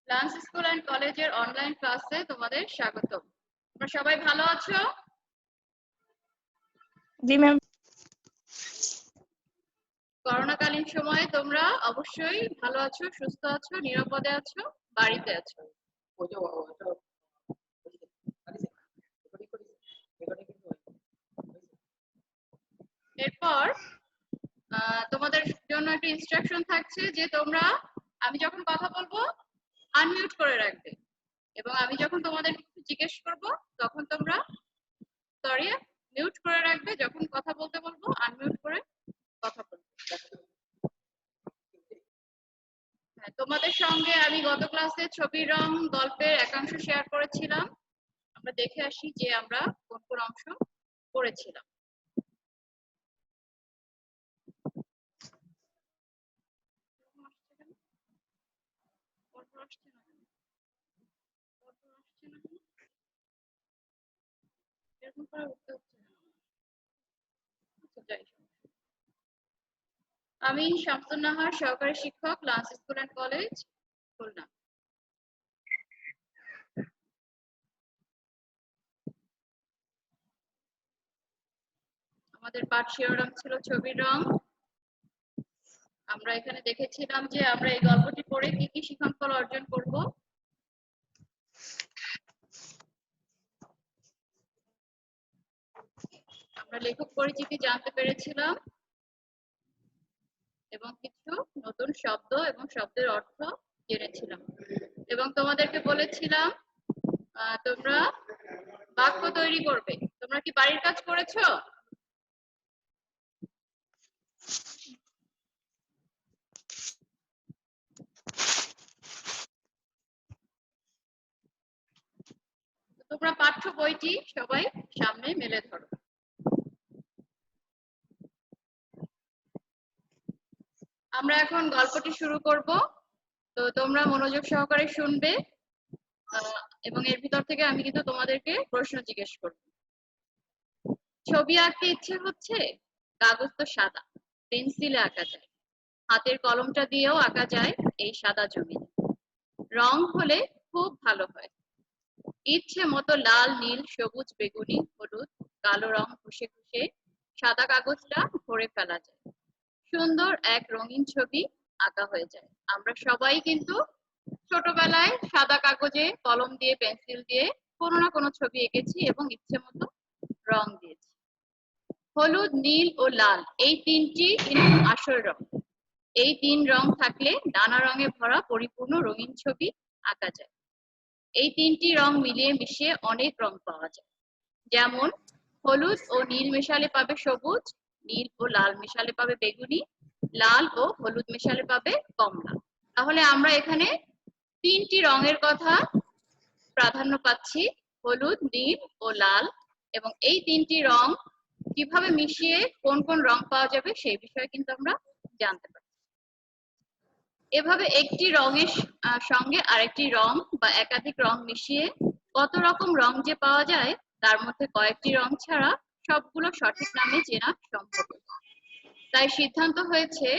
Lance school and কলেজের online ক্লাসে তোমাদের স্বাগত। তোমরা সবাই ভালো আছো? জি ম্যাম। করোনাকালীন সময়ে তোমরা অবশ্যই ভালো আছো, সুস্থ আছো, নিরাপদে আছো, বাড়িতে আছো। এরপর তোমাদের জন্য একটা ইনস্ট্রাকশন থাকছে যে তোমরা আমি যখন কথা বলবো আনমিউট করে রাখবে, এবং আমি যখন তোমাদের কিছু জিজ্ঞেস করব তখন তোমরা মিউট করে রাখবে। যখন কথা বলতে বলবো আনমিউট করে কথা বলবে। হ্যাঁ, তোমাদের সঙ্গে আমি গত ক্লাসে ছবির রং গল্পের একাংশ শেয়ার করেছিলাম। আমরা দেখে আসি যে আমরা কোন কোন অংশ করেছিলাম। আমি শামসুন নাহার, সহকারী শিক্ষক, লান্স স্কুল এন্ড কলেজ, খুলনা। আমাদের পাঠ শিরোনাম ছিল ছবির রং। আমরা এখানে দেখেছিলাম যে আমরা এই গল্পটি পড়ে কি কি শিক্ষাফল অর্জন করব। আমরা লেখক পরিচিতি জানতে পেরেছিলাম এবং কিছু নতুন শব্দ এবং শব্দের অর্থ জেনেছিলাম, এবং তোমাদেরকে বলেছিলাম তোমরা বাক্য তৈরি করবে। তোমরা কি বাড়ির কাজ করেছো? তোমরা পাঠ্য বইটি সবাই সামনে মেলে ধরো। আমরা এখন গল্পটি শুরু করব, তো তোমরা মনোযোগ সহকারে শুনবে, এবং এর ভিতর থেকে আমি কিন্তু তোমাদেরকে প্রশ্ন জিজ্ঞেস করব। ছবি আঁকতে ইচ্ছে হচ্ছে? কাগজ তো সাদা, পেন্সিলে আঁকা যায়, হাতের কলমটা দিয়েও আঁকা যায় এই সাদা জমি। রং হলে খুব ভালো হয়। ইচ্ছে মতো লাল, নীল, সবুজ, বেগুনি, হলুদ, কালো রং ঘষে ঘষে সাদা কাগজটা ভরে ফেলা যায়। সুন্দর এক রঙিন ছবি আঁকা হয়ে যায়। আমরা সবাই কিন্তু ছোটবেলায় সাদা কাগজে কলম দিয়ে, পেন্সিল দিয়ে কোনো না কোনো ছবি এঁকেছি এবং ইচ্ছে মতো রং দিয়েছি। হলুদ, নীল ও লাল এই তিনটি কিন্তু আসল রং। এই তিন রং থাকলে নানা রঙে ভরা পরিপূর্ণ রঙিন ছবি আঁকা যায়। এই তিনটি রং মিলিয়ে মিশিয়ে অনেক রং পাওয়া যায়। যেমন হলুদ ও নীল মেশালে পাবে সবুজ, নীল ও লাল মেশালে পাবে বেগুনি, লাল ও হলুদ মেশালে পাবে কমলা। তাহলে আমরা এখানে তিনটি রঙের কথা প্রাধান্য পাচ্ছি, হলুদ, নীল ও লাল, এবং এই তিনটি রং কিভাবে মিশিয়ে কোন কোন রং পাওয়া যাবে সেই বিষয়ে কিন্তু আমরা জানতে পারি। এভাবে একটি রঙের সঙ্গে আরেকটি রং বা একাধিক রং মিশিয়ে কত রকম রং যে পাওয়া যায় তার মধ্যে কয়েকটি রং ছাড়া সবগুলো সঠিক নামে চেনা সম্ভব। তাই সিদ্ধান্ত হয়েছে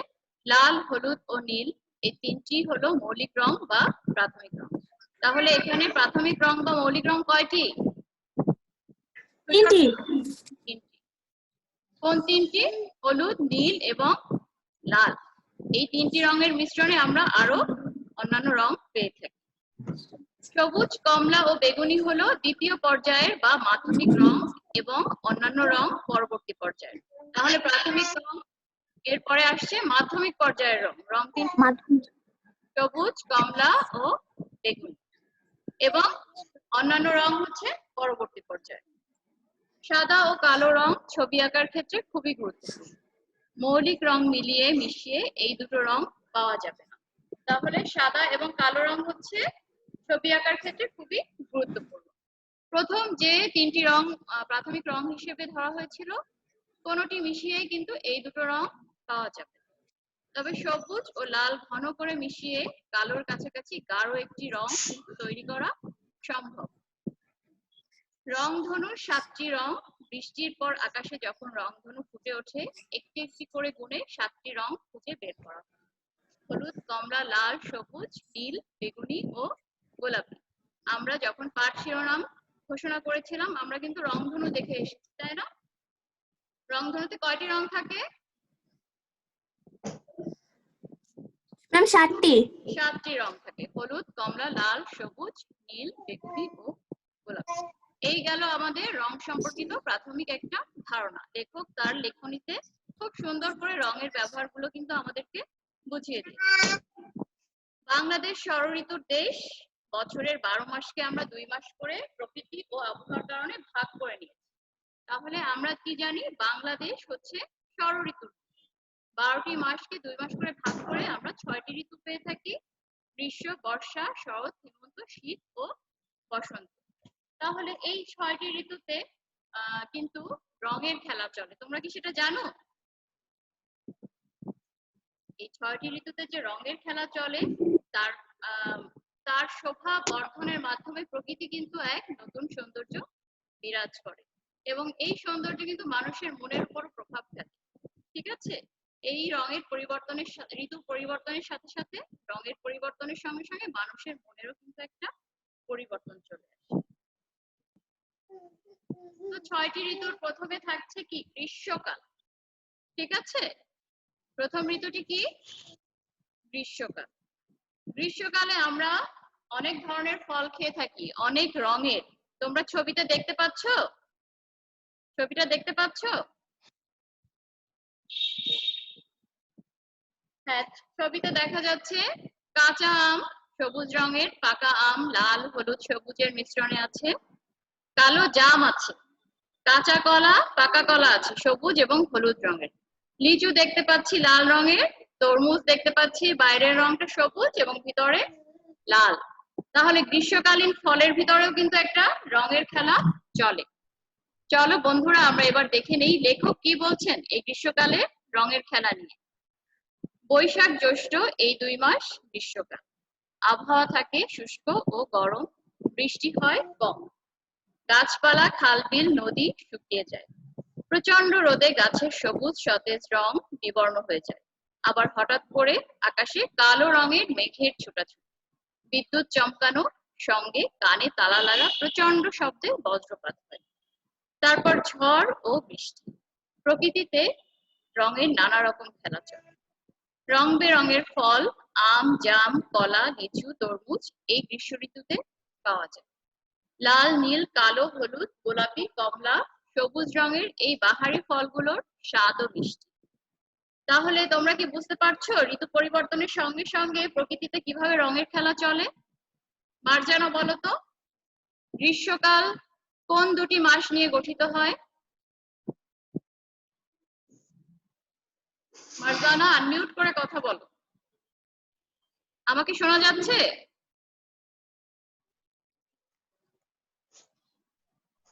লাল, হলুদ ও নীল এই তিনটি হলো মৌলিক রং বা প্রাথমিক রং। তাহলে এখানে প্রাথমিক রং বা মৌলিক রং কয়টি? তিনটি। কোন তিনটি? হলুদ, নীল এবং লাল। এই তিনটি রঙের মিশ্রণে আমরা আরো অন্যান্য রং পেয়ে থাকি। সবুজ, কমলা ও বেগুনি হলো দ্বিতীয় পর্যায়ের বা মাধ্যমিক রং, এবং অন্যান্য রং পরবর্তী পর্যায়ের। তাহলে প্রাথমিক রং, এরপরে আসছে মাধ্যমিক পর্যায়ের রং। রং তিনটি সবুজ, কমলা ও বেগুনি, এবং অন্যান্য রং হচ্ছে পরবর্তী পর্যায়ে। সাদা ও কালো রং ছবি আঁকার ক্ষেত্রে খুবই গুরুত্বপূর্ণ। মৌলিক রং মিলিয়ে মিশিয়ে এই দুটো রং পাওয়া যাবে না। তাহলে সাদা এবং কালো রং হচ্ছে ছবি আঁকার ক্ষেত্রে খুবই গুরুত্বপূর্ণ। প্রথম যে তিনটি রং প্রাথমিক রং হিসেবে ধরা হয়েছিল, কোনোটি মিশিয়ে কিন্তু এই দুটো রং পাওয়া যাবে। তবে সবুজ ও লাল ঘন করে মিশিয়ে কালোর কাছাকাছি গাঢ় একটি রং কিন্তু তৈরি করা সম্ভব। রংধনুর 7টি রং। বৃষ্টির পর আকাশে যখন রংধনু ফুটে ওঠে, একটি একটি করে গুণে 7টি রং খুঁজে বের করা হয়। হলুদ, কমলা, লাল, সবুজ, নীল, বেগুনি ও গোলাপি। আমরা যখন পাঠ শিরোনাম ঘোষণা করেছিলাম আমরা কিন্তু রংধনু দেখে এসেছি, তাই না? রংধনুতে কয়টি রং থাকে? ম্যাম 7টি। 7টি রং থাকে, হলুদ, কমলা, লাল, সবুজ, নীল, বেগুনি ও গোলাপি। এই গেল আমাদের রং সম্পর্কিত প্রাথমিক একটা ধারণা। লেখক তার লেখনীতে খুব সুন্দর করে রঙের ব্যবহারগুলো কিন্তু আমাদেরকে বুঝিয়ে দিয়েছে। বাংলাদেশ ষড়ঋতুর দেশ। বছরের 12 মাসকে আমরা 2 মাস করে প্রকৃতি ও আবহাওয়ার কারণে ভাগ করে নিয়েছি। তাহলে আমরা কি জানি? বাংলাদেশ হচ্ছে ষড়ঋতুর। 12টি মাসকে 2 মাস করে ভাগ করে আমরা 6টি ঋতু পেয়ে থাকি: গ্রীষ্ম, বর্ষা, শরৎ, হেমন্ত, শীত ও বসন্ত। তাহলে এই 6টি ঋতুতে কিন্তু রঙের খেলা চলে। তোমরা কি সেটা জানো? এই 6টি ঋতুতে যে রঙের খেলা চলে তার তার শোভা বর্ধনের মাধ্যমে প্রকৃতি কিন্তু এক নতুন সৌন্দর্য বিরাজ করে এবং এই সৌন্দর্য কিন্তু মানুষের মনের উপর প্রভাব ফেলে। ঠিক আছে? এই রঙের পরিবর্তনের ঋতু পরিবর্তনের সাথে সাথে রঙের পরিবর্তনের সঙ্গে সঙ্গে মানুষের মনেরও কিন্তু একটা পরিবর্তন চলে আসে। তো 6টি ঋতুর প্রথমে থাকছে কি? গ্রীষ্মকাল। ঠিক আছে? প্রথম ঋতুটি কি? গ্রীষ্মকাল। গ্রীষ্মকালে আমরা অনেক ধরনের ফল খেয়ে থাকি, অনেক রঙের। তোমরা ছবিতে দেখতে পাচ্ছ? ছবিটা দেখতে পাচ্ছ? হ্যাঁ, ছবিতে দেখা যাচ্ছে কাঁচা আম সবুজ রঙের, পাকা আম লাল হলুদ সবুজের মিশ্রণে আছে, কালো জাম আছে, কাঁচা কলা পাকা কলা আছে সবুজ এবং হলুদ রঙের, লিচু দেখতে পাচ্ছি লাল রঙের, তরমুজ দেখতে পাচ্ছি বাইরের রংটা সবুজ এবং ভিতরে লাল। তাহলে গ্রীষ্মকালীন ফলের ভিতরেও কিন্তু একটা রঙের খেলা চলে। চলো বন্ধুরা আমরা এবার দেখে নেই লেখক কি বলছেন এই গ্রীষ্মকালে রঙের খেলা নিয়ে। বৈশাখ জ্যৈষ্ঠ এই 2 মাস গ্রীষ্মকাল। আবহাওয়া থাকে শুষ্ক ও গরম, বৃষ্টি হয় কম, গাছপালা খাল বিল নদী শুকিয়ে যায়, প্রচন্ড রোদে গাছের সবুজ সতেজ রং বিবর্ণ হয়ে যায়, আবার হঠাৎ করে আকাশে কালো রঙের মেঘের ছোটাছুটি, বিদ্যুৎ চমকানো, সঙ্গে কানে তালা লাগা প্রচন্ড শব্দে বজ্রপাত হয়, তারপর ঝড় ও বৃষ্টি। প্রকৃতিতে রঙের নানা রকম খেলা চলে। রং বেরঙের ফল আম জাম কলা লিচু তরমুজ এই গ্রীষ্ম ঋতুতে পাওয়া যায়। লাল নীল কালো হলুদ গোলাপি কমলা সবুজ রঙের এই বাহারি ফলগুলোর স্বাদও মিষ্টি। তাহলে তোমরা কি বুঝতে পারছো ঋতু পরিবর্তনের সঙ্গে সঙ্গে প্রকৃতিতে কিভাবে রঙের খেলা চলে? মার্জানা বলো তো, গ্রীষ্মকাল কোন 2টি মাস নিয়ে গঠিত হয়? মার্জানা আনমিউট করে কথা বলো। আমাকে শোনা যাচ্ছে?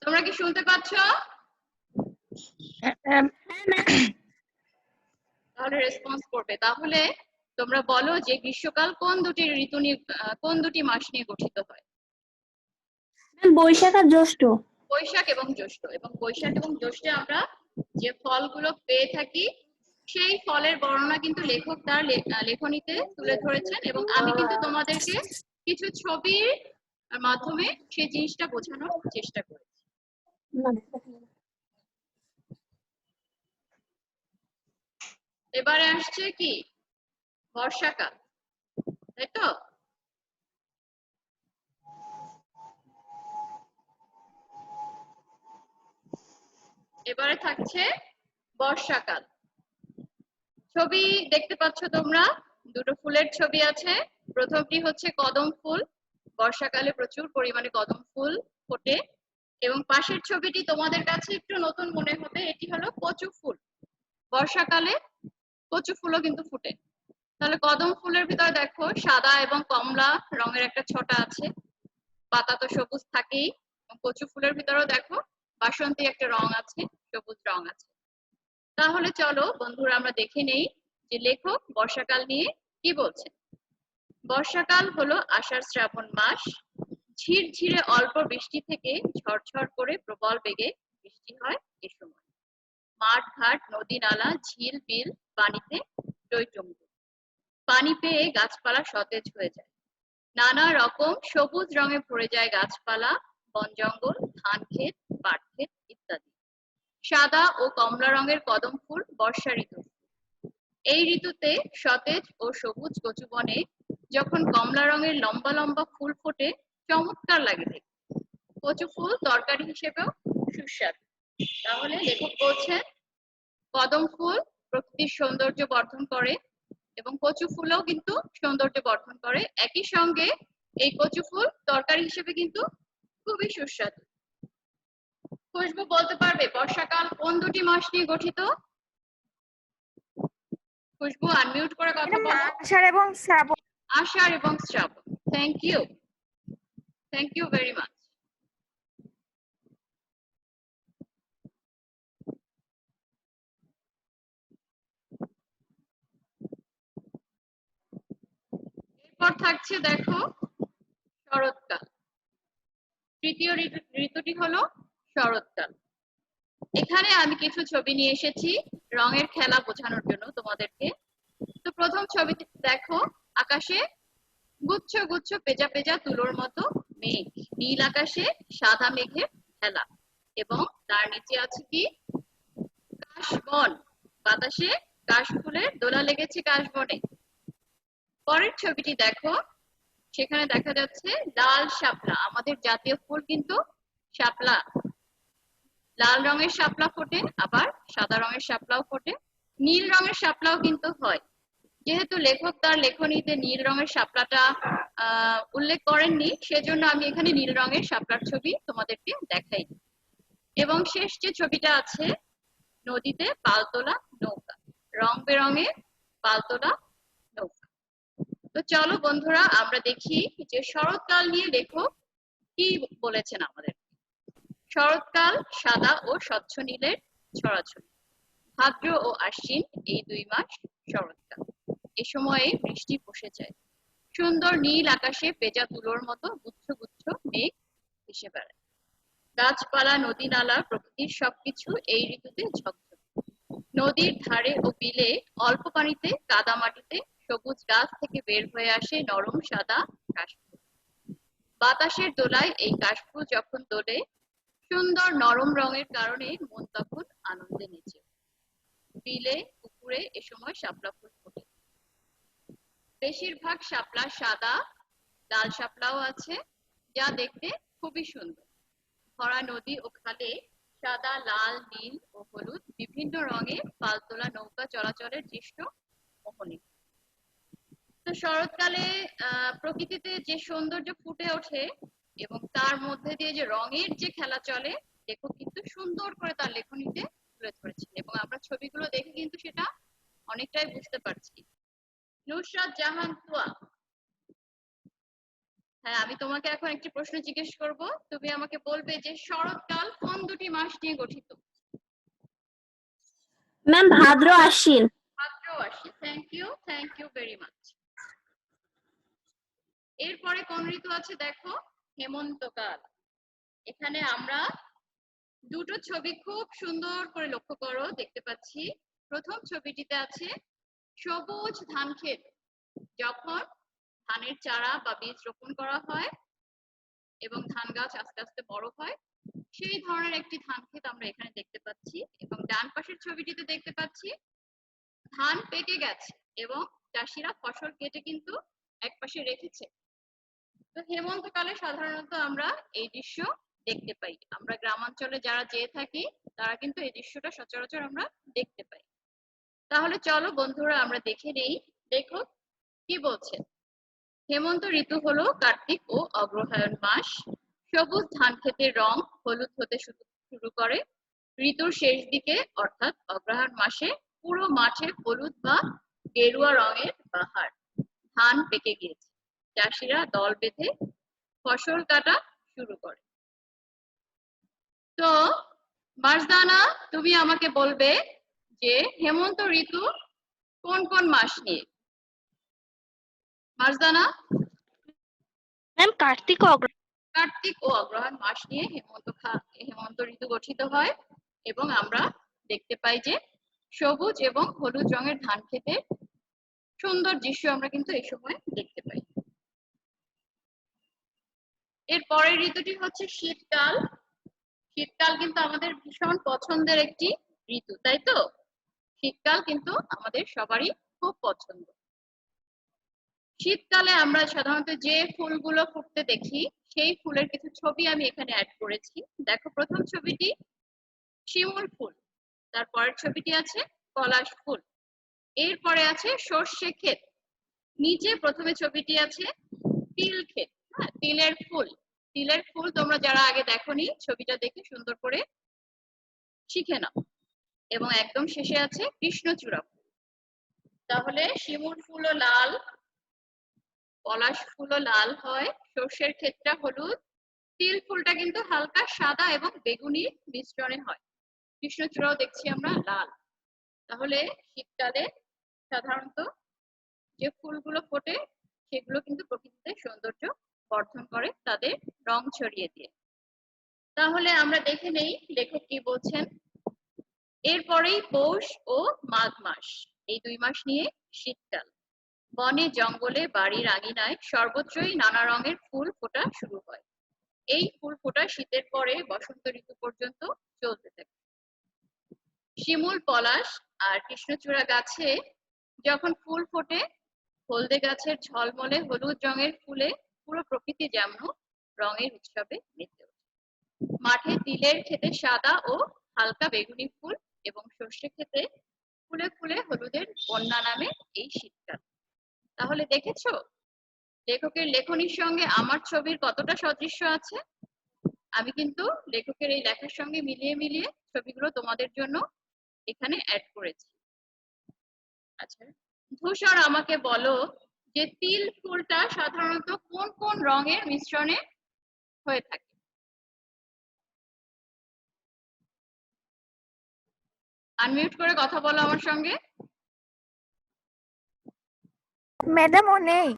তোমরা কি শুনতে পাচ্ছ? তাহলে রেসপন্স করবে। তাহলে তোমরা বলো যে গ্রীষ্মকাল কোন 2টি ঋতু নিয়ে কোন 2টি মাস নিয়ে গঠিত হয়? বৈশাখ আর জ্যৈষ্ঠ। বৈশাখ এবং জ্যৈষ্ঠ। এবং বৈশাখ এবং জ্যৈষ্ঠে আমরা যে ফলগুলো পেয়ে থাকি সেই ফলের বর্ণনা কিন্তু লেখক তার লেখনীতে তুলে ধরেছেন এবং আমি কিন্তু তোমাদেরকে কিছু ছবির মাধ্যমে সেই জিনিসটা বোঝানোর চেষ্টা করেছি। এবারে আসছে কি? বর্ষাকাল, তাই তো? এবারে থাকছে বর্ষাকাল। ছবি দেখতে পাচ্ছ তোমরা? দুটো ফুলের ছবি আছে। প্রথমটি হচ্ছে কদম ফুল। বর্ষাকালে প্রচুর পরিমাণে কদম ফুল ফোটে এবং পাশের ছবিটি তোমাদের কাছে একটু নতুন মনে হবে, এটি হলো কচু ফুল। বর্ষাকালে কচু ফুলও কিন্তু ফুটে। তাহলে কদম ফুলের ভিতরে দেখো সাদা এবং কমলা রঙের একটা ছটা আছে, পাতা তো সবুজ থাকেই। কচু ফুলের ভিতরেও দেখো বাসন্তী একটা রং আছে, সবুজ রং আছে। তাহলে চলো বন্ধুরা আমরা দেখে নেই যে লেখক বর্ষাকাল নিয়ে কি বলছেন। বর্ষাকাল হলো আষাঢ় শ্রাবণ মাস। ঝিরঝিরে অল্প বৃষ্টি থেকে ঝরঝর করে প্রবল বেগে বৃষ্টি হয় এ সময়। মাঠ ঘাট নদী নালা ঝিল বিল পানিতে টইটুম্বুর। পানি পেয়ে গাছপালা সতেজ হয়ে যায়। নানা রকম সবুজ রঙে ভরে যায় গাছপালা, বন জঙ্গল, ধান ক্ষেত, পাট ক্ষেত ইত্যাদি। সাদা ও কমলা রঙের কদম ফুল বর্ষা ঋতু। এই ঋতুতে সতেজ ও সবুজ কচু বনে যখন কমলা রঙের লম্বা লম্বা ফুল ফোটে, চমৎকার লাগে দেখতে। কচু ফুল তরকারি হিসেবেও সুস্বাদু। তাহলে লেখক বলছেন কদম ফুল প্রকৃতির সৌন্দর্য বর্ধন করে এবং কচু ফুলও কিন্তু সৌন্দর্য বর্ধন করে। একই সঙ্গে এই কচু ফুল তরকারি হিসেবে কিন্তু খুবই সুস্বাদু। খুশবু বলতে পারবে বর্ষাকাল কোন দুটি মাস নিয়ে গঠিত? খুশবু আনমিউট করে কথা বলো। আষাঢ় এবং শ্রাবণ। আষাঢ় এবং Shraban. Thank you, thank you very much. এরপর থাকছে দেখো শরৎকাল। তৃতীয় ঋতুটি হলো শরৎকাল। এখানে আমি কিছু ছবি নিয়ে এসেছি রঙের খেলা বোঝানোর জন্য তোমাদেরকে। তো প্রথম ছবিতে দেখো আকাশে গুচ্ছ গুচ্ছ পেজা পেজা তুলোর মতো মেঘ, নীল আকাশে সাদা মেঘের খেলা এবং তার নিচে আছে কি কাশবন, বাতাসে কাশফুলের দোলা লেগেছে কাশবনে। পরের ছবিটি দেখো, সেখানে দেখা যাচ্ছে লাল শাপলা, আমাদের জাতীয় ফুল কিন্তু শাপলা। লাল রঙের শাপলা ফোটে, আবার সাদা রঙের শাপলাও ফোটে, নীল রঙের শাপলাও কিন্তু হয়। যেহেতু লেখক তার লেখনীতে নীল রঙের শাপলাটা উল্লেখ করেননি, সেজন্য আমি এখানে নীল রঙের শাপলার ছবি তোমাদেরকে দেখাই। এবং শেষ যে ছবিটা আছে, নদীতে পালতোলা নৌকা, রং বেরঙের পালতোলা নৌকা। তো চলো বন্ধুরা আমরা দেখি যে শরৎকাল নিয়ে লেখক কি বলেছেন আমাদের। শরৎকাল সাদা ও স্বচ্ছ নীলের ছড়াছড়ি। ভাদ্র ও আশ্বিন এই 2 মাস শরৎকাল। এ সময়ে বৃষ্টি বসে যায়, সুন্দর নীল আকাশে পেঁজা তুলোর মতো গুচ্ছ গুচ্ছ মেঘ ভেসে বেড়ায়। গাছপালা, নদী নালা, প্রকৃতির সবকিছু এই ঋতুতে ঝকঝকে। নদীর ধারে ও বিলে অল্প পানিতে কাদা মাটিতে সবুজ গাছ থেকে বের হয়ে আসে নরম সাদা কাশফুল। বাতাসের দোলায় এই কাশফুল যখন দোলে, সুন্দর নরম রঙের কারণে মন তখন আনন্দে নেচে। বিলে পুকুরে এ সময় শাপলা ফুল ফোটে। বেশিরভাগ শাপলা সাদা, লাল শাপলাও আছে, যা দেখতে খুবই সুন্দর। ভরা নদী ও খালে সাদা, লাল, নীল ও হলুদ বিভিন্ন রঙের পালতোলা নৌকা চলাচলের দৃশ্য মোহনীয়। তো শরৎকালে প্রকৃতিতে যে সৌন্দর্য ফুটে ওঠে এবং তার মধ্যে দিয়ে যে রঙের যে খেলা চলে, লেখক কিন্তু সুন্দর করে তার লেখনীতে তুলে ধরেছেন এবং আমরা ছবিগুলো দেখে কিন্তু সেটা অনেকটাই বুঝতে পারছি। নুসরাত জাহান তুয়া, হ্যাঁ আমি তোমাকে এখন একটি প্রশ্ন জিজ্ঞেস করব, তুমি আমাকে বলবে যে শরৎকাল কোন দুটি মাস নিয়ে গঠিত? ম্যাম ভাদ্র আশ্বিন। ভাদ্র আশ্বিন। Thank you very much. এরপরে কোন ঋতু আছে দেখো, হেমন্তকাল। এখানে আমরা দুটো ছবি খুব সুন্দর করে লক্ষ্য করো, দেখতে পাচ্ছি। প্রথম ছবিটিতে আছে সবুজ ধান ক্ষেত, যখন ধানের চারা বা বীজ রোপণ করা হয় এবং ধান গাছ আস্তে আস্তে বড় হয়, সেই ধরনের একটি ধান ক্ষেত আমরা এখানে দেখতে পাচ্ছি। এবং ডান পাশের ছবিটিতে দেখতে পাচ্ছি ধান পেকে গেছে এবং চাষিরা ফসল কেটে কিন্তু একপাশে রেখেছে। তো হেমন্তকালে সাধারণত আমরা এই দৃশ্য দেখতে পাই। আমরা গ্রামাঞ্চলে যারা যেয়ে থাকি তারা কিন্তু এই দৃশ্যটা সচরাচর আমরা দেখতে পাই। তাহলে চলো বন্ধুরা আমরা দেখে নেই লেখক কি বলছেন। হেমন্ত ঋতু হলো কার্তিক ও অগ্রহায়ণ মাস। সবুজ ধান ক্ষেতের রং হলুদ হতে শুরু করে। ঋতুর শেষ দিকে অর্থাৎ অগ্রহায়ণ মাসে পুরো মাঠে হলুদ বা গেরুয়া রঙের বাহার। ধান পেকে গিয়েছে, চাষিরা দল বেঁধে ফসল কাটা শুরু করে। তো মাসদানা, তুমি আমাকে বলবে যে হেমন্ত ঋতু কোন কোন মাস নিয়ে? মাসদানা? ম্যাম কার্তিক ও অগ্রহায়ণ মাস নিয়ে হেমন্ত ঋতু গঠিত হয় এবং আমরা দেখতে পাই যে সবুজ এবং হলুদ রঙের ধান ক্ষেতে সুন্দর দৃশ্য আমরা কিন্তু এই সময় দেখতে পাই। এর পরের ঋতুটি হচ্ছে শীতকাল। শীতকাল কিন্তু আমাদের ভীষণ পছন্দের একটি ঋতু, তাই তো? শীতকাল কিন্তু আমাদের সবারই খুব পছন্দ। শীতকালে আমরা সাধারণত যে ফুলগুলো ফুটতে দেখি সেই ফুলের কিছু ছবি আমি এখানে অ্যাড করেছি। দেখো, প্রথম ছবিটি শিমুল ফুল, তারপরের ছবিটি আছে পলাশ ফুল, এরপরে আছে সর্ষে ক্ষেত, নিচে প্রথমে ছবিটি আছে তিল ক্ষেত। হ্যাঁ, তিলের ফুল। তিলের ফুল তোমরা যারা আগে দেখোনি ছবিটা দেখে সুন্দর করে শিখে নাও। এবং একদম শেষে আছে কৃষ্ণচূড়া ফুল। তাহলে শিমুল ফুলও লাল, পলাশ ফুলও লাল হয়, সর্ষের ক্ষেতটা হলুদ, তিল ফুলটা কিন্তু হালকা সাদা এবং বেগুনি মিশ্রণে হয়, কৃষ্ণচূড়াও দেখছি আমরা লাল। তাহলে শীতকালে সাধারণত যে ফুলগুলো ফোটে সেগুলো কিন্তু প্রকৃতিতে সৌন্দর্য বর্ধন করে তাদের রং ছড়িয়ে দিয়ে। তাহলে আমরা দেখে নেই লেখক কি বলছেন। এরপরেই পৌষ ও মাঘ মাস, এই 2 মাস নিয়ে শীতকাল। বনে জঙ্গলে বাড়ির আঙিনায় সর্বত্রই নানা রঙের ফুল ফোটা শুরু হয়। এই ফুল ফোটা শীতের পরে বসন্ত ঋতু পর্যন্ত চলতে থাকে। শিমুল, পলাশ আর কৃষ্ণচূড়া গাছে যখন ফুল ফোটে, হলদে গাছের ঝলমলে হলুদ রঙের ফুলে পুরো প্রকৃতি যেমন রঙের উৎসবে মেতে ওঠে। মাঠে তিলের ক্ষেতে সাদা ও হালকা বেগুনি ফুল এবং সর্ষে ক্ষেতে ফুলে ফুলে হলুদের বন্যা নামে এই শীতকাল। তাহলে দেখেছো লেখকের লেখনীর সঙ্গে আমার ছবির কতটা সাদৃশ্য আছে। আমি কিন্তু লেখকের এই লেখার সঙ্গে মিলিয়ে মিলিয়ে ছবিগুলো তোমাদের জন্য এখানে অ্যাড করেছি। আচ্ছা, ধূসর, আমাকে বলো যে তিল ফুলটা সাধারণত কোন কোন রঙের মিশ্রণে হয়ে থাকে? আনমিউট করে কথা বলো আমার সঙ্গে। ম্যাডাম ও নেই।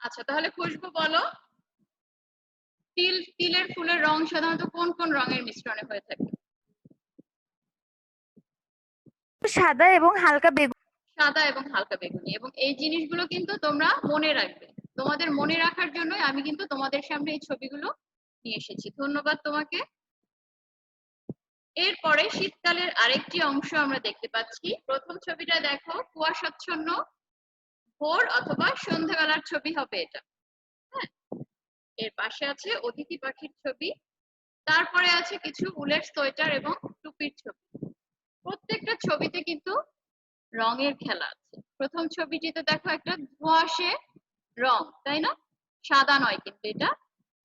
আচ্ছা, তাহলে খুশবু বলো, তিলের ফুলের রং সাধারণত কোন কোন রঙের মিশ্রণে হয়ে থাকে? সাদা এবং হালকা বেগুনি। সাদা এবং হালকা বেগুনি। এবং এই জিনিসগুলো কিন্তু তোমরা মনে রাখবে। তোমাদের মনে রাখার জন্য আমি কিন্তু তোমাদের সামনে এই ছবিগুলো নিয়ে এসেছি। ধন্যবাদ তোমাকে। এরপরে শীতকালের আরেকটি অংশ আমরা দেখতে পাচ্ছি। প্রথম ছবিটা দেখো, কুয়াশাচ্ছন্ন ভোর অথবা সন্ধ্যাবেলার ছবি হবে এটা। হ্যাঁ, এর পাশে আছে অতিথি পাখির ছবি, তারপরে আছে কিছু উলের সোয়েটার এবং টুপির ছবি। প্রত্যেকটা ছবিতে কিন্তু রঙের খেলা আছে। প্রথম ছবিটিতে দেখো একটা ধোঁয়াশে রং, তাই না? সাদা নয় কিন্তু এটা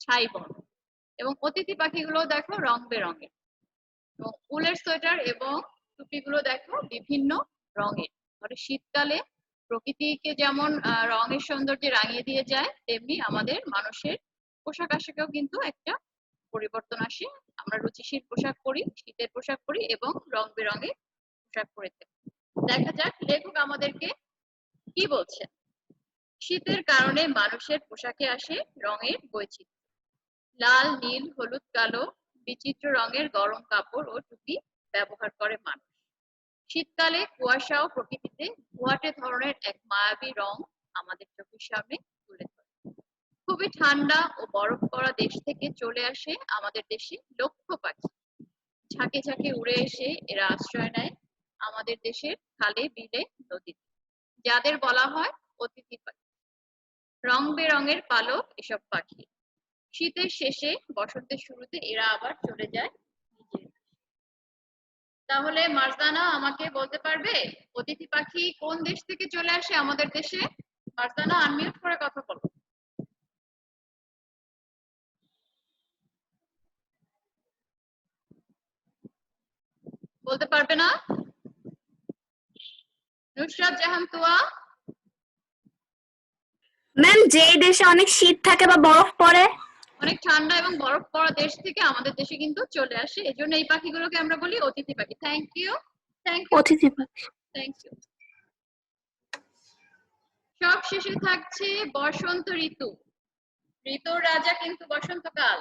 ছাই বর্ণ। এবং অতিথি পাখিগুলো দেখো রং বেরঙের, এবং উলের সোয়েটার এবং টুপিগুলো দেখো বিভিন্ন রঙের। মানে শীতকালে প্রকৃতিকে যেমন রঙের সৌন্দর্যে রাঙিয়ে দিয়ে যায়, তেমনি আমাদের মানুষের পোশাক আশাকেও কিন্তু একটা পরিবর্তন আসে। আমরা রুচিশীল পোশাক পরি, শীতের পোশাক পরি এবং রং বেরঙের পোশাক পরে থাকি। দেখা যাক লেখক আমাদেরকে কি বলছেন। শীতের কারণে মানুষের পোশাকে আসে রঙের বৈচিত্র্য। লাল, নীল, হলুদ, কালো বিচিত্র রঙের গরম কাপড় ও টুপি ব্যবহার করে মানুষ। শীতকালে কুয়াশা ও প্রকৃতিতে ধোঁয়াটে ধরনের এক মায়াবী রং আমাদের চোখের সামনে তুলে ধরে। খুবই ঠান্ডা ও বরফ পড়া দেশ থেকে চলে আসে আমাদের দেশে লক্ষ পাখি। ঝাঁকে ঝাঁকে উড়ে এসে এরা আশ্রয় নেয় আমাদের দেশের খালে, বিলে, নদীতে, যাদের বলা হয় অতিথি পাখি। রং বেরঙের পালক এসব পাখি। শীতের শেষে বসন্তের শুরুতে এরা আবার চলে যায় নিজের দেশে। তাহলে মারজানা আমাকে বলতে পারবে অতিথি পাখি কোন দেশ থেকে চলে আসে আমাদের দেশে? মারজানা, আনমিউট করে কথা বলো। বলতে পারবে না? নুসরাত জাহান তুয়া? ম্যাম, যেই দেশে অনেক শীত থাকে বা বরফ পড়ে। অনেক ঠান্ডা এবং বরফ পড়া দেশ থেকে আমাদের দেশে কিন্তু চলে আসে, এজন্য এই পাখিগুলোকে আমরা বলি অতিথি পাখি। থ্যাংক ইউ, থ্যাংক ইউ, অতিথি পাখি। Thank you. সব শেষে থাকছে বসন্ত ঋতু। ঋতুর রাজা কিন্তু বসন্তকাল।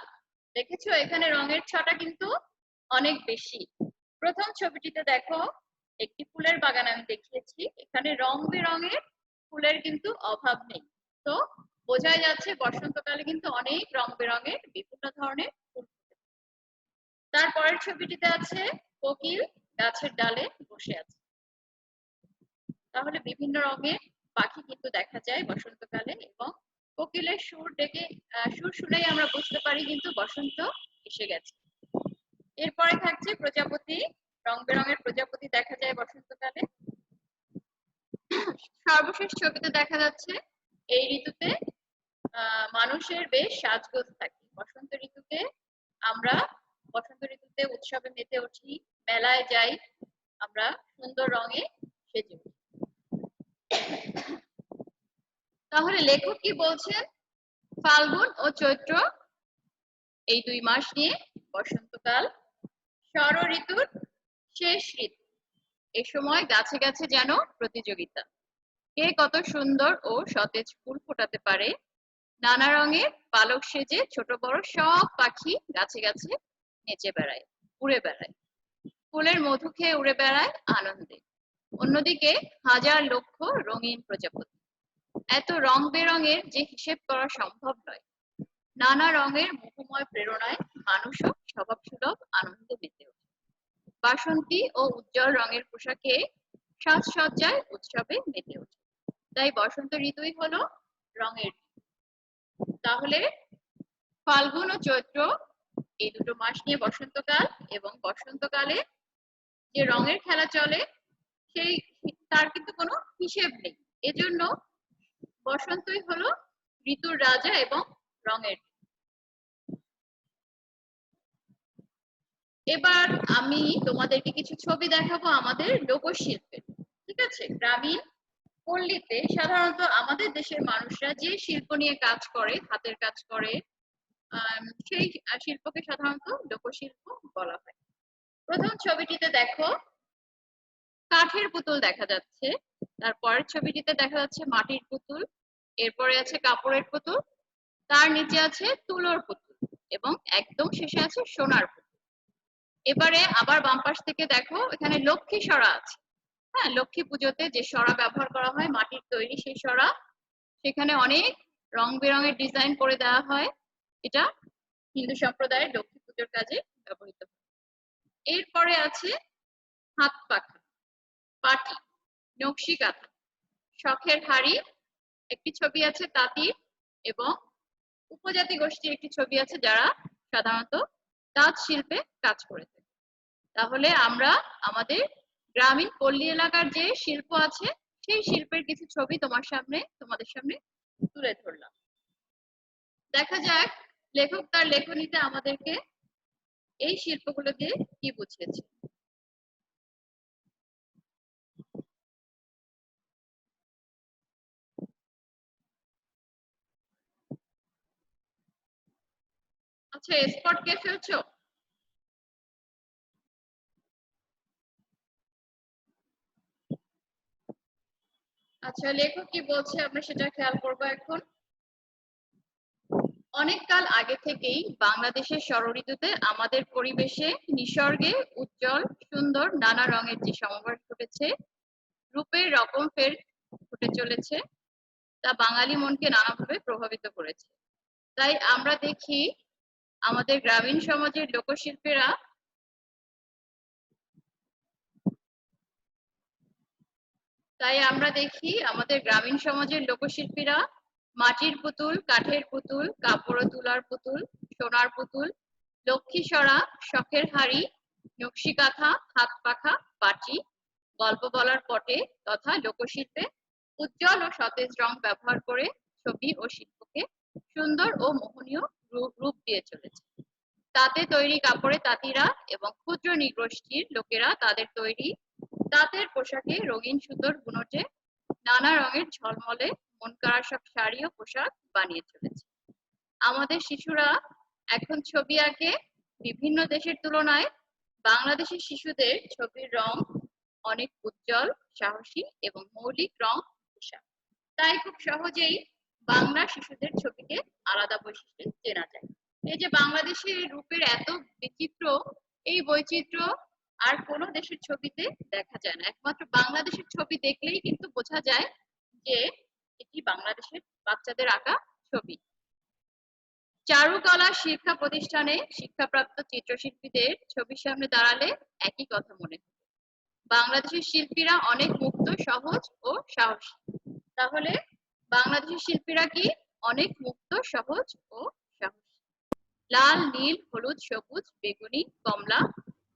দেখেছো এখানে রঙের ছটা কিন্তু অনেক বেশি। প্রথম ছবিটিতে দেখো একটি ফুলের বাগান আমি দেখিয়েছি, এখানে রং বেরঙের ফুলের কিন্তু অভাব নেই। তো বোঝাই যাচ্ছে বসন্তকালে কিন্তু অনেক রং বেরঙের বিভিন্ন ধরনের ফুল ফুটে। তারপরের ছবিটিতে আছে কোকিল গাছের ডালে বসে আছে। তাহলে বিভিন্ন রঙের পাখি কিন্তু দেখা যায় বসন্তকালে, এবং কোকিলের সুর শুনেই আমরা বুঝতে পারি কিন্তু বসন্ত এসে গেছে। এরপরে থাকছে প্রজাপতি, রং বেরঙের প্রজাপতি দেখা যায় বসন্তকালে। সর্বশেষ ছবিতে দেখা যাচ্ছে এই ঋতুতে মানুষের বেশ সাজগোজ থাকে। আমরা বসন্ত ঋতুতে উৎসবে মেতে উঠি, মেলায় যাই, আমরা সুন্দর রঙে সেজে উঠি। তাহলে লেখক কি বলছেন? ফাল্গুন ও চৈত্র এই 2 মাস নিয়ে বসন্তকাল ষড় ঋতুর শেষ ঋতু। এ সময় গাছে গাছে যেন প্রতিযোগিতা, কে কত সুন্দর ও সতেজ ফুল ফোটাতে পারে। নানা রঙের পালক সেজে ছোট বড় সব পাখি গাছে গাছে নেচে বেড়ায়, উড়ে বেড়ায়, ফুলের মধু খেয়ে উড়ে বেড়ায় আনন্দে। অন্যদিকে হাজার লক্ষ রঙিন প্রজাপতি, এত রং বেরঙের যে হিসেব করা সম্ভব নয়। নানা রঙের মোহময় প্রেরণায় মানুষও স্বভাবসুলভ আনন্দে মেতে ওঠে। বাসন্তী ও উজ্জ্বল রঙের পোশাকে সাজসজ্জায় উৎসবে মেতে ওঠে। তাই বসন্ত ঋতুই হলো রঙের ঋতু। তাহলে ফাল্গুন ও চৈত্র এই 2 মাস নিয়ে বসন্তকাল, এবং বসন্তকালে যে রঙের খেলা চলে সেই তার কিন্তু কোনো হিসেব নেই। এজন্য বসন্তই হলো ঋতুর রাজা এবং রঙের। এবার আমি তোমাদেরকে কিছু ছবি দেখাবো আমাদের লোকশিল্পের। ঠিক আছে? গ্রামীণ পল্লীতে সাধারণত আমাদের দেশের মানুষরা যে শিল্প নিয়ে কাজ করে, হাতের কাজ করে, সেই শিল্পকে সাধারণত লোকশিল্প বলা হয়। প্রথম ছবিটিতে দেখো কাঠের পুতুল দেখা যাচ্ছে, তারপরের ছবিটিতে দেখা যাচ্ছে মাটির পুতুল, এরপরে আছে কাপড়ের পুতুল, তার নিচে আছে তুলোর পুতুল, এবং একদম শেষে আছে সোনার পুতুল। এবারে আবার বাম পাশ থেকে দেখো এখানে লক্ষ্মী সরা আছে। হ্যাঁ, লক্ষ্মী পুজোতে যে সরা ব্যবহার করা হয় মাটির তৈরি সেই সরা, সেখানে অনেক রং বেরঙের ডিজাইন করে দেওয়া হয়। এটা হিন্দু সম্প্রদায়ের লক্ষ্মী পুজোর কাজে ব্যবহৃত হয়। এরপরে আছে হাত পাখা, পাটি, নকশি কাঁথা, শখের হাড়ি, একটি ছবি আছে তাঁতির, এবং উপজাতি গোষ্ঠীর একটি ছবি আছে যারা সাধারণত তাঁত শিল্পে কাজ করে থাকে। তাহলে আমরা আমাদের গ্রামীণ পল্লী এলাকার যে শিল্প আছে সেই শিল্পের কিছু ছবি তোমাদের সামনে তুলে ধরলাম। দেখা যাক লেখক তার লেখনীতে আমাদেরকে এই শিল্পগুলো দিয়ে কি বুঝিয়েছে। আচ্ছা, স্পট কে ফেলছো? আচ্ছা, লেখক কি বলছে আমরা সেটা খেয়াল করবো এখন। অনেক কাল আগে থেকেই বাংলাদেশের ষড়ঋতুতে আমাদের পরিবেশে নিসর্গে উজ্জ্বল সুন্দর নানা রঙের যে সমাবেশ ঘটেছে, রূপের রকম ফের ফুটে চলেছে, তা বাঙালি মনকে নানাভাবে প্রভাবিত করেছে। তাই আমরা দেখি আমাদের গ্রামীণ সমাজের লোকশিল্পীরা মাটির পুতুল, কাঠের পুতুল, কাপড় ও তুলার পুতুল, সোনার পুতুল, লক্ষ্মী সরা, শখের হাড়ি, নকশি কাঁথা, হাত পাখা, পাটি, গল্প বলার পটে তথা লোকশিল্পে উজ্জ্বল ও সতেজ রং ব্যবহার করে ছবি ও শিল্পকে সুন্দর ও মোহনীয় রূপ দিয়ে চলেছে। তাতে তৈরি কাপড়ে তাঁতিরা এবং ক্ষুদ্র নৃগোষ্ঠীর লোকেরা তাদের তৈরি তাঁতের পোশাকে রঙিন সুতোর বুনটে নানা রঙের ঝলমলে মন কাড়া সব শাড়ি ও পোশাক বানিয়ে চলেছে। আমাদের শিশুরা এখন ছবি আঁকে। বিভিন্ন দেশের তুলনায় বাংলাদেশের শিশুদের ছবির রং অনেক উজ্জ্বল, সাহসী এবং মৌলিক রং পোশাক। তাই খুব সহজেই বাংলা শিশুদের ছবিকে আলাদা বৈশিষ্ট্যে চেনা যায়। এই যে বাংলাদেশের রূপের এত বিচিত্র, এই বৈচিত্র্য আর কোনো দেশের ছবিতে দেখা যায় না। একমাত্র বাংলাদেশের ছবি দেখলেই কিন্তু বোঝা যায় যে এটি বাংলাদেশের বাচ্চাদের আঁকা ছবি। চারুকলা শিক্ষা প্রতিষ্ঠানে শিক্ষাপ্রাপ্ত চিত্রশিল্পীদের ছবির সামনে দাঁড়ালে একই কথা মনে হয়। বাংলাদেশের শিল্পীরা অনেক মুক্ত, সহজ ও সাহসী। তাহলে বাংলাদেশের শিল্পীরা কি? অনেক মুক্ত, সহজ ও সাহসী। লাল, নীল, হলুদ, সবুজ, বেগুনি, কমলা,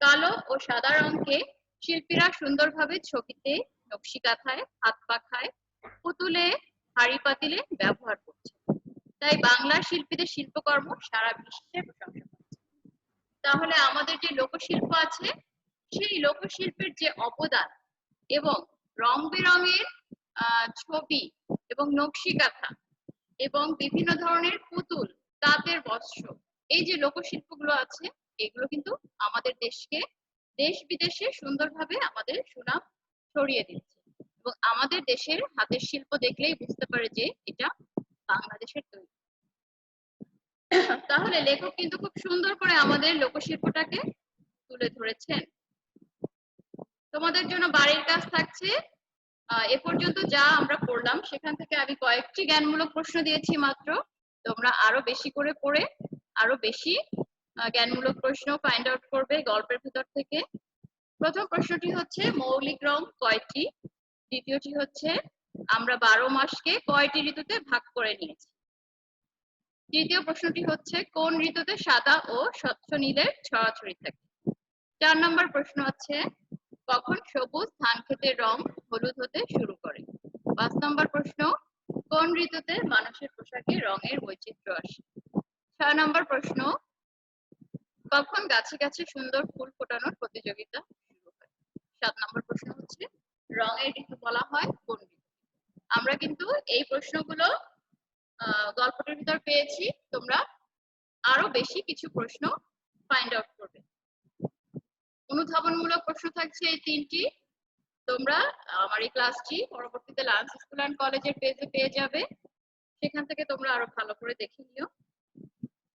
কালো ও সাদা রঙকে শিল্পীরা সুন্দরভাবে ছবিতে, নকশি কাঁথায়, হাত পাখায়, পুতুলে, হাঁড়ি পাতিলে ব্যবহার করছে। তাই বাংলার শিল্পীদের শিল্পকর্ম সারা বিশ্বে প্রশংসা পাচ্ছে। তাহলে আমাদের যে লোকশিল্প আছে, সেই লোকশিল্পের যে অবদান এবং রং বেরঙের ছবি এবং নকশি কাঁথা এবং বিভিন্ন ধরনের পুতুল, তাঁতের বস্ত্র, এই যে লোকশিল্পগুলো আছে, এগুলো কিন্তু আমাদের দেশকে দেশ বিদেশে সুন্দরভাবে আমাদের সুনাম ছড়িয়ে দিচ্ছে। এবং আমাদের দেশের হাতের শিল্প দেখলেই বুঝতে পারে যে এটা বাংলাদেশের তৈরি। তাহলে লেখক কিন্তু খুব সুন্দর করে আমাদের লোকশিল্পটাকে তুলে ধরেছেন। তোমাদের জন্য বাড়ির কাজ থাকছে, এ পর্যন্ত যা আমরা পড়লাম সেখান থেকে আমি কয়েকটি জ্ঞানমূলক প্রশ্ন দিয়েছি মাত্র। তোমরা আরো বেশি করে পড়ে আরো বেশি জ্ঞানমূলক প্রশ্ন ফাইন্ড আউট করবে গল্পের ভিতর থেকে। প্রথম প্রশ্নটি হচ্ছে মৌলিক রং কয়টি? দ্বিতীয়টি হচ্ছে আমরা 12 মাসকে কয়টি ঋতুতে ভাগ করে নিয়েছি? তৃতীয় প্রশ্নটি হচ্ছে কোন ঋতুতে সাদা ও স্বচ্ছ নীলের ছড়াছড়ি থাকে? 4 নম্বর প্রশ্ন হচ্ছে কখন সবুজ ধান ক্ষেতের রং হলুদ হতে শুরু করে? 5 নম্বর প্রশ্ন কোন ঋতুতে মানুষের পোশাকে রঙের বৈচিত্র্য আসে? 6 নম্বর প্রশ্ন কখন গাছে গাছে সুন্দর ফুল ফোটানোর প্রতিযোগিতা শুরু হয়? 7 নম্বর প্রশ্ন হচ্ছে রঙের ঋতু বলা হয় কোন ঋতু? আমরা কিন্তু এই প্রশ্নগুলো গল্পটির ভিতর পেয়েছি। তোমরা আরো বেশি কিছু প্রশ্ন ফাইন্ড আউট করবে। অনুধাবনমূলক প্রশ্ন থাকছে এই 3টি। তোমরা আমার এই ক্লাসটি পরবর্তীতে লান্স স্কুল অ্যান্ড কলেজের পেজে পেয়ে যাবে, সেখান থেকে তোমরা আরো ভালো করে দেখে নিও।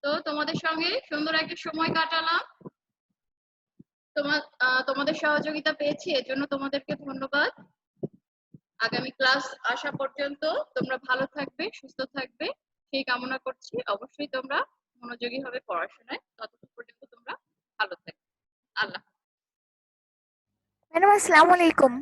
তো তোমাদের সঙ্গে সুন্দর একটা সময় কাটালাম, তোমাদের সহযোগিতা পেয়েছি, এর জন্য তোমাদেরকে ধন্যবাদ। আগামী ক্লাস আসা পর্যন্ত তোমরা ভালো থাকবে, সুস্থ থাকবে সেই কামনা করছি। অবশ্যই তোমরা মনোযোগী হবে পড়াশোনায়। ততক্ষণ পর্যন্ত তোমরা ভালো থাকবে। আল্লাহ। ম্যাডাম আসসালামু আলাইকুম।